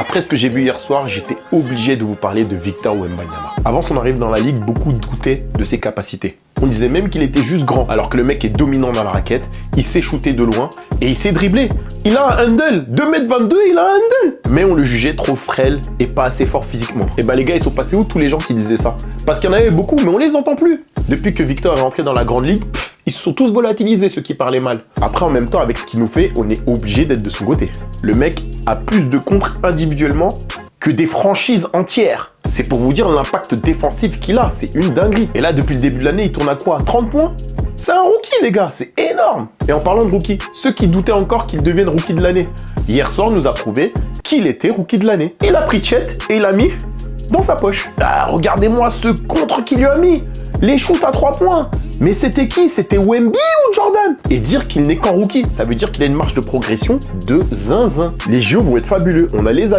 Après ce que j'ai vu hier soir, j'étais obligé de vous parler de Victor Wembanyama. Avant son arrivée dans la ligue, beaucoup doutaient de ses capacités. On disait même qu'il était juste grand, alors que le mec est dominant dans la raquette, il sait shooter de loin et il sait dribbler. Il a un handle, 2m22, il a un handle. Mais on le jugeait trop frêle et pas assez fort physiquement. Et bah les gars, ils sont passés où tous les gens qui disaient ça? Parce qu'il y en avait beaucoup, mais on les entend plus. Depuis que Victor est rentré dans la grande ligue, ils se sont tous volatilisés, ceux qui parlaient mal. Après, en même temps, avec ce qu'il nous fait, on est obligé d'être de son côté. Le mec a plus de contres individuellement que des franchises entières. C'est pour vous dire l'impact défensif qu'il a, c'est une dinguerie. Et là, depuis le début de l'année, il tourne à quoi? 30 points? C'est un rookie, les gars, c'est énorme. Et en parlant de rookie, ceux qui doutaient encore qu'il devienne rookie de l'année, hier soir nous a prouvé qu'il était rookie de l'année. Il a pris Chet et il l'a mis dans sa poche. Ah, regardez-moi ce contre qu'il lui a mis. Les shoots à 3 points. Mais c'était qui? C'était Wemby ou Jordan? Et dire qu'il n'est qu'en rookie, ça veut dire qu'il a une marge de progression de zinzin. Les JO vont être fabuleux. On a les